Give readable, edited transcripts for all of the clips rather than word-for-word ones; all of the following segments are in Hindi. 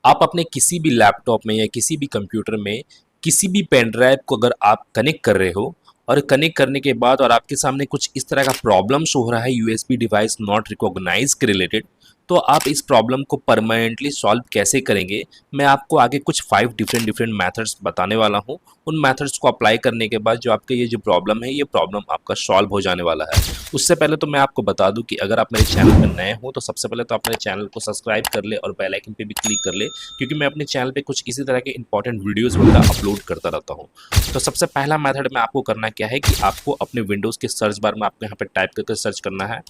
आप अपने किसी भी लैपटॉप में या किसी भी कंप्यूटर में किसी भी पेन ड्राइव को अगर आप कनेक्ट कर रहे हो और कनेक्ट करने के बाद और आपके सामने कुछ इस तरह का प्रॉब्लम शो हो रहा है यूएसबी डिवाइस नॉट रिकॉग्नाइज के रिलेटेड, तो आप इस प्रॉब्लम को परमानेंटली सॉल्व कैसे करेंगे। मैं आपको आगे कुछ 5 डिफरेंट डिफरेंट मेथड्स बताने वाला हूं। उन मेथड्स को अप्लाई करने के बाद जो आपका ये जो प्रॉब्लम है ये प्रॉब्लम आपका सॉल्व हो जाने वाला है। उससे पहले तो मैं आपको बता दूं कि अगर आप मेरे चैनल पर नए हो तो सबसे पहले तो आप मेरे चैनल को सब्सक्राइब कर ले और बेल आइकन पे भी क्लिक कर ले, क्योंकि मैं अपने चैनल पे कुछ इसी तरह के इंपॉर्टेंट वीडियोस वगैरह अपलोड करता रहता हूँ। तो सबसे पहला मेथड में आपको करना क्या है कि आपको अपने विंडोज़ के सर्च बार में आपको यहाँ पे टाइप करके सर्च करना है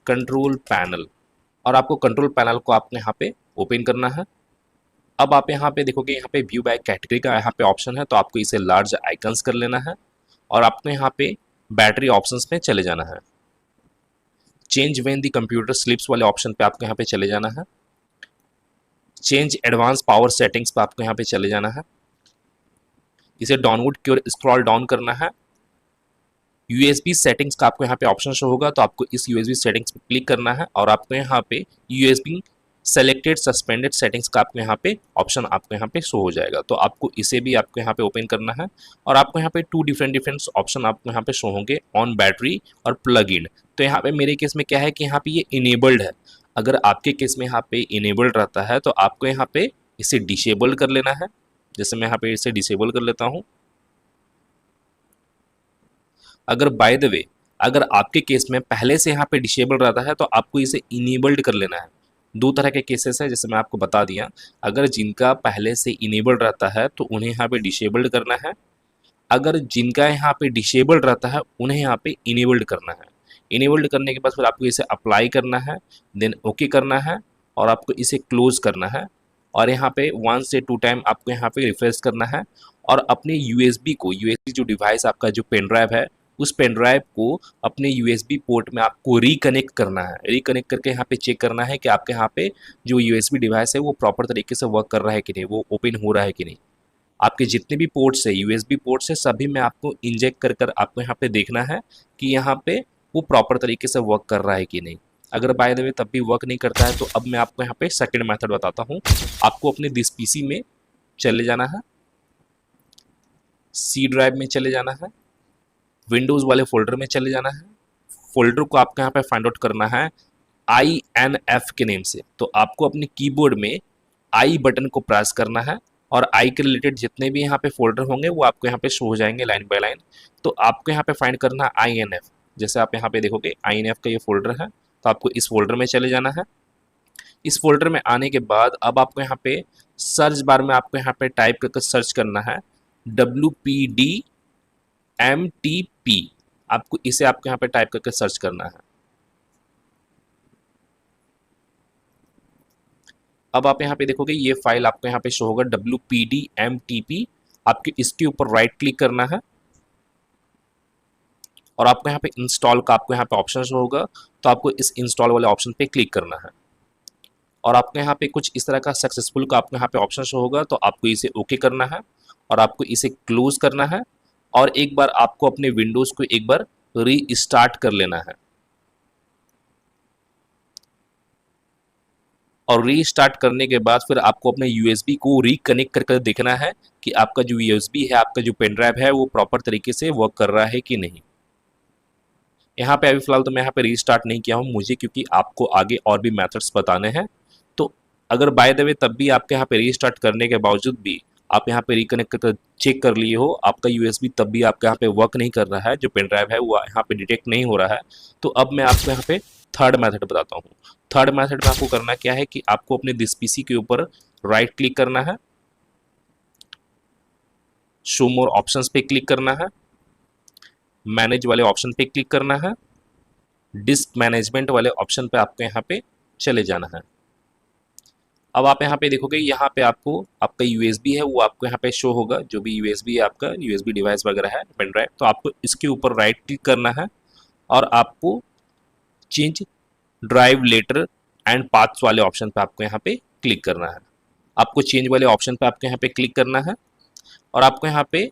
कंट्रोल पैनल, और आपको कंट्रोल पैनल को आपको यहाँ पे ओपन करना है। अब आप यहाँ पे देखोगे यहाँ पे व्यू बाय कैटेगरी का यहाँ पे ऑप्शन है, तो आपको इसे लार्ज आइकन्स कर लेना है और आपको यहाँ पे बैटरी ऑप्शंस में चले जाना है। चेंज व्हेन द कंप्यूटर स्लीप्स वाले ऑप्शन पे आपको यहाँ पे चले जाना है। चेंज एडवांस पावर सेटिंग्स पे आपको यहाँ पे चले जाना है। इसे डाउनवर्ड की ओर स्क्रॉल डाउन करना है। यूएसबी सेटिंग्स का आपको यहाँ पे ऑप्शन शो होगा, तो आपको इस यूएसबी सेटिंग्स पे क्लिक करना है और आपको यहाँ पे यूएसबी सेलेक्टेड सस्पेंडेड सेटिंग्स का आपको यहाँ पे ऑप्शन आपको यहाँ पे शो हो जाएगा। तो आपको इसे भी आपको यहाँ पे ओपन करना है और आपको यहाँ पे 2 डिफरेंट डिफरेंट ऑप्शन आपको यहाँ पे शो होंगे, ऑन बैटरी और प्लग इन। तो यहाँ पे मेरे केस में क्या है कि यहाँ पे ये इनेबल्ड है। अगर आपके केस में यहाँ पे इनेबल्ड रहता है तो आपको यहाँ पे इसे डिसेबल कर लेना है। जैसे मैं यहाँ पे इसे डिसेबल कर लेता हूँ। अगर बाय द वे अगर आपके केस में पहले से यहाँ पे डिसेबल रहता है तो आपको इसे इनेबल्ड कर लेना है। 2 तरह के केसेस है, जैसे मैं आपको बता दिया। अगर जिनका पहले से इनेबल्ड रहता है तो उन्हें यहाँ पे डिसेबल्ड करना है। अगर जिनका यहाँ पे डिसेबल्ड रहता है उन्हें यहाँ पे इनेबल्ड करना है। इनेबल्ड करने के बाद फिर आपको इसे अप्लाई करना है, देन ओके करना है और आपको इसे क्लोज करना है और यहाँ पे 1 से 2 टाइम आपको यहाँ पे रिफ्रेश करना है और अपने यूएसबी जो डिवाइस आपका जो पेन ड्राइव है उस पेन ड्राइव को अपने यूएसबी पोर्ट में आपको रिकनेक्ट करना है। रिकनेक्ट करके यहाँ पे चेक करना है कि आपके यहाँ पे जो यूएसबी डिवाइस है वो प्रॉपर तरीके से वर्क कर रहा है कि नहीं, वो ओपन हो रहा है कि नहीं। आपके जितने भी पोर्ट्स है यूएसबी पोर्ट्स है सभी में आपको इंजेक्ट कर कर आपको यहाँ पे देखना है कि यहाँ पे वो प्रॉपर तरीके से वर्क कर रहा है कि नहीं। अगर बाय द वे तब भी वर्क नहीं करता है तो अब मैं आपको यहाँ पे सेकंड मेथड बताता हूँ। आपको अपने दिस पीसी में चले जाना है, सी ड्राइव में चले जाना है, विंडोज़ वाले फोल्डर में चले जाना है। फोल्डर को आपको यहाँ पे फाइंड आउट करना है INF के नेम से। तो आपको अपने कीबोर्ड में आई बटन को प्रेस करना है और आई के रिलेटेड जितने भी यहाँ पे फोल्डर होंगे वो आपको यहाँ पे शो हो जाएंगे लाइन बाय लाइन। तो आपको यहाँ पे फाइंड करना है INF। जैसे आप यहाँ पे देखोगे INF का ये फोल्डर है, तो आपको इस फोल्डर में चले जाना है। इस फोल्डर में आने के बाद अब आपको यहाँ पे सर्च बार में आपको यहाँ पे टाइप करके सर्च करना है WPDMTP। आपको इसे आपको यहाँ पे टाइप करके सर्च करना है। अब आप यहाँ पे देखोगे ये फाइल आपको यहाँ पे शो होगा WPDMTP। आपको इसके ऊपर राइट क्लिक करना है और आपको यहाँ पे इंस्टॉल का आपको यहाँ पे ऑप्शन शो होगा, तो आपको इस इंस्टॉल वाले ऑप्शन पे क्लिक करना है और आपको यहाँ पे कुछ इस तरह का सक्सेसफुल का आपको यहाँ पे ऑप्शन शो होगा, तो आपको इसे ओके करना है और आपको इसे क्लोज करना है और एक बार आपको अपने विंडोज़ को एक बार रीस्टार्ट कर लेना है। और रीस्टार्ट करने के बाद फिर आपको अपने यूएसबी को रिकनेक्ट करके देखना है कि आपका जो यूएसबी है, आपका जो पेन ड्राइव है वो प्रॉपर तरीके से वर्क कर रहा है कि नहीं। यहाँ पे अभी फिलहाल तो मैं यहाँ पे रीस्टार्ट नहीं किया हूँ मुझे, क्योंकि आपको आगे और भी मेथड्स बताने हैं। तो अगर बाय द वे तब भी आपके यहाँ पे रीस्टार्ट करने के बावजूद भी आप यहाँ पे रिकनेक्ट करके चेक कर लिए हो, आपका यूएसबी तब भी आपके यहाँ पे वर्क नहीं कर रहा है, जो पेन ड्राइव है वो यहाँ पे डिटेक्ट नहीं हो रहा है, तो अब मैं आपको यहाँ पे थर्ड मेथड बताता हूँ। थर्ड मेथड में आपको करना क्या है कि आपको अपने दिस पीसी के ऊपर राइट क्लिक करना है, शो मोर ऑप्शंस पे क्लिक करना है, मैनेज वाले ऑप्शन पे क्लिक करना है, डिस्क मैनेजमेंट वाले ऑप्शन पे आपको यहाँ पे चले जाना है। अब आप यहाँ पे देखोगे यहाँ पे आपको आपका यूएसबी है वो आपको यहाँ पे शो होगा, जो भी यूएसबी है आपका यूएसबी डिवाइस वगैरह है पेन ड्राइव, तो आपको इसके ऊपर राइट क्लिक करना है और आपको change drive letter and paths वाले ऑप्शन पे आपको यहाँ पे क्लिक करना है। आपको चेंज वाले ऑप्शन पे आपको यहाँ पे क्लिक करना है और आपको यहाँ पे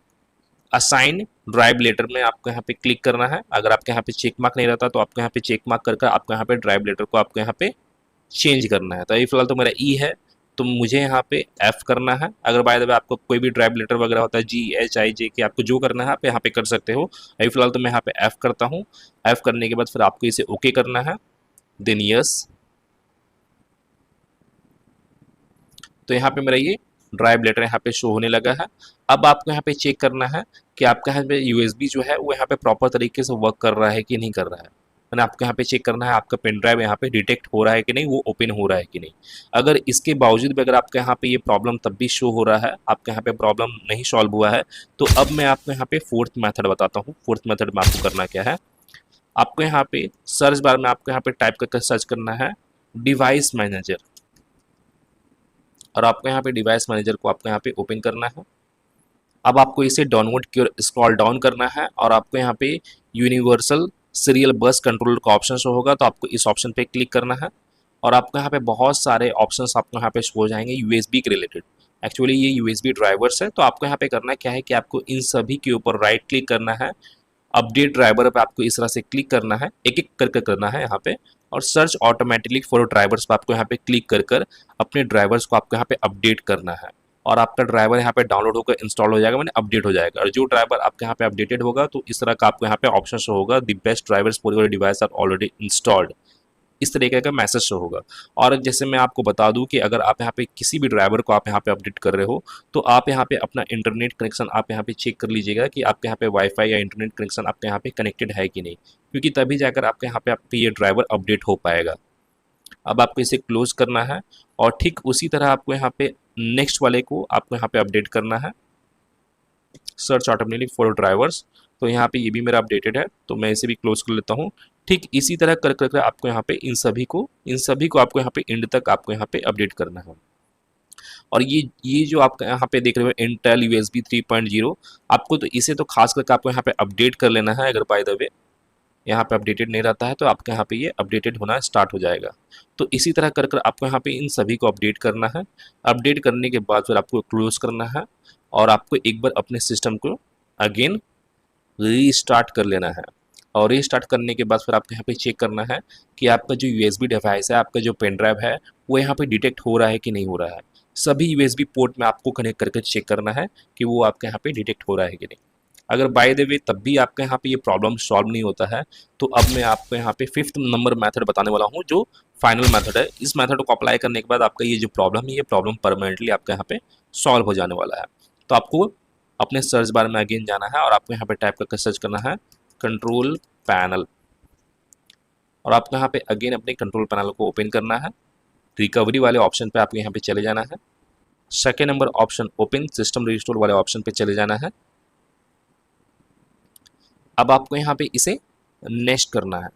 असाइन ड्राइव लेटर में आपको यहाँ पे क्लिक करना है। अगर आपके यहाँ पे चेक मार्क नहीं रहता तो आपको यहाँ पे चेक मार्क करके आपको यहाँ पे ड्राइव लेटर को आपको यहाँ पे चेंज करना है। तो अभी फिलहाल तो मेरा ई है, तो मुझे यहाँ पे F करना है। अगर बाय द वे आपको कोई भी ड्राइव लेटर वगैरह होता है GHIJ आपको जो करना है आप यहाँ पे कर सकते हो। अभी फिलहाल तो मैं यहाँ पे F करता हूँ। F करने के बाद फिर आपको इसे ओके करना है, देन यस। तो यहाँ पे मेरा ये ड्राइव लेटर यहाँ पे शो होने लगा है। अब आपको यहाँ पे चेक करना है कि आपका यहाँ पे यूएसबी जो है वो यहाँ पे प्रॉपर तरीके से वर्क कर रहा है कि नहीं कर रहा है। मैंने आपको यहाँ पे चेक करना है आपका पेन ड्राइव यहाँ पे डिटेक्ट हो रहा है कि नहीं, वो ओपन हो रहा है कि नहीं। अगर इसके बावजूद भी अगर आपके यहाँ पे ये प्रॉब्लम तब भी शो हो रहा है, आपके यहाँ पे प्रॉब्लम नहीं सॉल्व हुआ है, तो अब मैं आपको यहाँ पे फोर्थ मेथड बताता हूँ। फोर्थ मेथड में आपको करना क्या है, आपको यहाँ पे सर्च बार में आपको यहाँ पे टाइप करके सर्च करना है डिवाइस मैनेजर, और आपको यहाँ पे डिवाइस मैनेजर को आपको यहाँ पे ओपन करना है। अब आपको इसे डाउनवर्ड की ओर स्क्रॉल डाउन करना है और आपको यहाँ पे यूनिवर्सल सीरियल बस कंट्रोलर का ऑप्शन शो होगा, तो आपको इस ऑप्शन पे क्लिक करना है और आपको यहाँ पे बहुत सारे ऑप्शंस आपको यहाँ पे शो हो जाएंगे यूएसबी के रिलेटेड। एक्चुअली ये यूएसबी ड्राइवर्स है, तो आपको यहाँ पे करना क्या है कि आपको इन सभी के ऊपर राइट क्लिक करना है। अपडेट ड्राइवर पे आपको इस तरह से क्लिक करना है, एक एक करके करना है यहाँ पे, और सर्च ऑटोमेटिकली फॉर ड्राइवर्स पे आपको यहाँ पे क्लिक कर कर अपने ड्राइवर्स को आपको यहाँ पे अपडेट करना है, और आपका ड्राइवर यहाँ पे डाउनलोड होकर इंस्टॉल हो जाएगा, मैंने अपडेट हो जाएगा। और जो ड्राइवर आपके यहाँ पे अपडेटेड होगा तो इस तरह का आपको यहाँ पे ऑप्शन शो होगा, the best drivers for your device are already installed, इस तरीके का मैसेज शो होगा। और जैसे मैं आपको बता दूं कि अगर आप यहाँ पे किसी भी ड्राइवर को आप यहाँ पे अपडेट कर रहे हो, तो आप यहाँ पे अपना इंटरनेट कनेक्शन आप यहाँ पे चेक कर लीजिएगा कि आपके यहाँ पे वाईफाई या इंटरनेट कनेक्शन आपके यहाँ पे कनेक्टेड है कि नहीं, क्योंकि तभी जाकर आपके यहाँ पे ये ड्राइवर अपडेट हो पाएगा। अब आपको इसे क्लोज करना है और ठीक उसी तरह आपको यहाँ पे नेक्स्ट वाले को आपको यहाँ पे अपडेट करना है, सर्च ऑटोमेटिकली फॉर ड्राइवर्स। तो यहाँ पे ये भी मेरा अपडेटेड है, तो मैं इसे भी क्लोज कर लेता हूँ। ठीक इसी तरह कर कर आपको यहाँ पे इन सभी को आपको यहाँ पे एंड तक आपको यहाँ पे अपडेट करना है। और ये जो आप यहाँ पे देख रहे हो इंटेल USB 3.0, आपको तो इसे तो खास करके आपको यहाँ पे अपडेट कर लेना है। अगर बाय द वे यहाँ पे अपडेटेड नहीं रहता है तो आपके यहाँ पे ये अपडेटेड होना स्टार्ट हो जाएगा। तो इसी तरह कर कर आपको यहाँ पे इन सभी को अपडेट करना है। अपडेट करने के बाद फिर आपको क्लोज करना है और आपको एक बार अपने सिस्टम को अगेन रीस्टार्ट कर लेना है। और रीस्टार्ट करने के बाद फिर आपको यहाँ पे चेक करना है कि आपका जो USB डिवाइस है, आपका जो पेन ड्राइव है, वो यहाँ पे डिटेक्ट हो रहा है कि नहीं हो रहा है। सभी USB पोर्ट में आपको कनेक्ट करके चेक करना है कि वो आपके यहाँ पे डिटेक्ट हो रहा है कि नहीं। अगर बाय द वे तब भी आपके यहाँ पे ये प्रॉब्लम सॉल्व नहीं होता है, तो अब मैं आपको यहाँ पे 5th नंबर मेथड बताने वाला हूँ, जो फाइनल मेथड है। इस मेथड को अप्लाई करने के बाद आपका ये जो प्रॉब्लम है, ये प्रॉब्लम परमानेंटली आपके यहाँ पे सॉल्व हो जाने वाला है। तो आपको अपने सर्च बार में अगेन जाना है और आपको यहाँ पे टाइप करके सर्च करना है कंट्रोल पैनल, और आपको यहाँ पे अगेन अपने कंट्रोल पैनल को ओपन करना है। रिकवरी वाले ऑप्शन पे आपको यहाँ पे चले जाना है। Second number option open system restore वाले ऑप्शन पे चले जाना है। अब आपको यहाँ पे इसे नेक्स्ट करना है।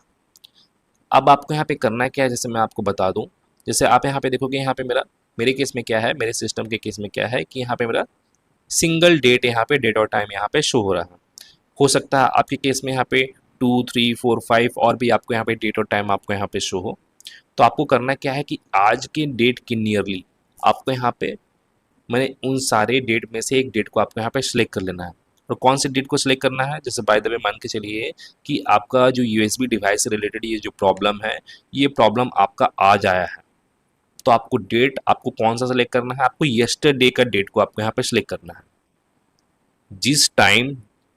अब आपको यहाँ पे करना क्या है, जैसे मैं आपको बता दूं, जैसे आप यहाँ पे देखोगे यहाँ पे मेरे केस में क्या है, मेरे सिस्टम के केस में क्या है कि यहाँ पे मेरा सिंगल डेट यहाँ पे डेट और टाइम यहाँ पे शो हो रहा है। हो सकता है आपके केस में यहाँ पे 2, 3, 4, 5 और भी आपको यहाँ पे डेट और टाइम आपको यहाँ पे शो हो। तो आपको करना क्या है कि आज के डेट के नियरली आपको यहाँ पे मैंने उन सारे डेट में से एक डेट को आपको यहाँ पे सिलेक्ट कर लेना है। और कौन सी डेट को सिलेक्ट करना है, जैसे बाय द वे मान के चलिए कि आपका जो USB डिवाइस से रिलेटेड ये जो प्रॉब्लम है, ये प्रॉब्लम आपका आज आया है, तो आपको डेट आपको कौन सा सिलेक्ट करना है, आपको यस्टरडे का डेट को आपको यहाँ पे सिलेक्ट करना है।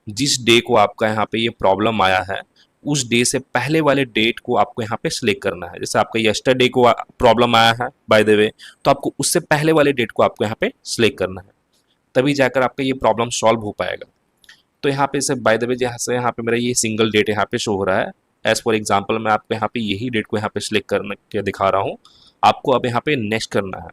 जिस डे को आपका यहाँ पे ये प्रॉब्लम आया है, उस डे से पहले वाले डेट को आपको यहाँ पे सिलेक्ट करना है। जैसे आपका यस्टरडे को प्रॉब्लम आया है बाय द वे, तो आपको उससे पहले वाले डेट को आपको यहाँ पे सिलेक्ट करना है, तभी जाकर आपका ये प्रॉब्लम सॉल्व हो पाएगा। तो यहाँ पे से बाय द वे जैसे यहाँ पे मेरा ये सिंगल डेट यहाँ पे शो हो रहा है, एज फॉर एग्जांपल मैं आपको यहाँ पे यही डेट को यहाँ पे सिलेक्ट करने के दिखा रहा हूँ। आपको अब यहाँ पे नेक्स्ट करना है।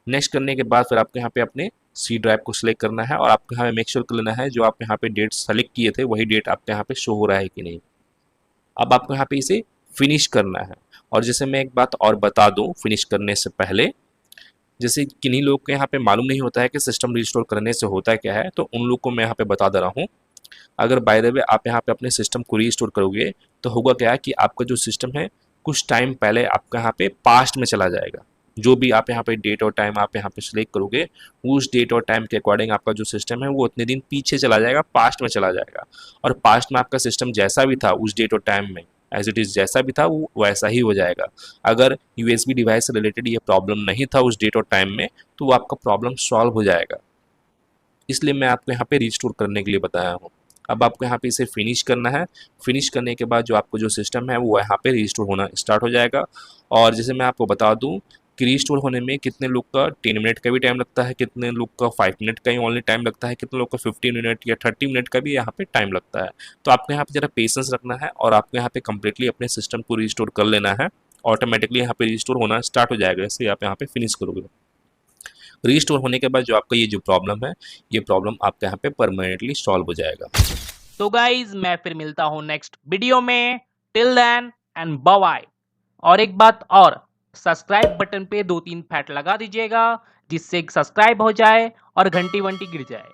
नेक्स्ट करने के बाद फिर आपको यहाँ पे अपने C ड्राइव को सिलेक्ट करना है और आपको यहाँ पे मेक श्योर कर लेना है जो आप यहाँ पे डेट सेलेक्ट किए थे वही डेट आपके यहाँ पे शो हो रहा है कि नहीं। अब आपको यहाँ पे इसे फिनिश करना है। और जैसे मैं एक बात और बता दूँ फिनिश करने से पहले, जैसे किन्हीं लोग को यहाँ पे मालूम नहीं होता है कि सिस्टम रिस्टोर करने से होता क्या है, तो उन लोग को मैं यहाँ पे बता दे रहा हूँ। अगर बाय द वे आप यहाँ पे अपने सिस्टम को रिस्टोर करोगे तो होगा क्या कि आपका जो सिस्टम है कुछ टाइम पहले आपका यहाँ पे पास्ट में चला जाएगा। जो भी आप यहाँ पे डेट और टाइम आप यहाँ पे सिलेक्ट करोगे, उस डेट और टाइम के अकॉर्डिंग आपका जो सिस्टम है वो उतने दिन पीछे चला जाएगा, पास्ट में चला जाएगा। और पास्ट में आपका सिस्टम जैसा भी था उस डेट और टाइम में, एज इट इज़ जैसा भी था वो वैसा ही हो जाएगा। अगर यूएसबी डिवाइस से रिलेटेड ये प्रॉब्लम नहीं था उस डेट और टाइम में, तो वो आपका प्रॉब्लम सॉल्व हो जाएगा। इसलिए मैं आपको यहाँ पे रिस्टोर करने के लिए बताया हूँ। अब आपको यहाँ पे इसे फिनिश करना है। फिनिश करने के बाद जो आपको जो सिस्टम है वो यहाँ पे रिस्टोर होना स्टार्ट हो जाएगा। और जैसे मैं आपको बता दूँ कि रिस्टोर होने में कितने लोग का 10 मिनट का भी टाइम लगता है, कितने लोग का 5 मिनट का ही ओनली टाइम लगता है, कितने लोग का 15 मिनट या 30 मिनट का भी यहाँ पे टाइम लगता है। तो आपको यहाँ पे ज़रा पेशेंस रखना है और आपको यहाँ पे कम्प्लीटली अपने सिस्टम को रिस्टोर कर लेना है। ऑटोमेटिकली यहाँ पे रिस्टोर होना स्टार्ट हो जाएगा जैसे आप यहाँ पे फिनिश करोगे। रीस्टोर होने के बाद जो आपका ये जो प्रॉब्लम है, ये प्रॉब्लम आपके यहाँ पे परमानेंटली सॉल्व हो जाएगा। तो गाइज मैं फिर मिलता हूँ नेक्स्ट वीडियो में। Till then and bye. और एक बात और, सब्सक्राइब बटन पे 2-3 फैट लगा दीजिएगा जिससे सब्सक्राइब हो जाए और घंटी वंटी गिर जाए।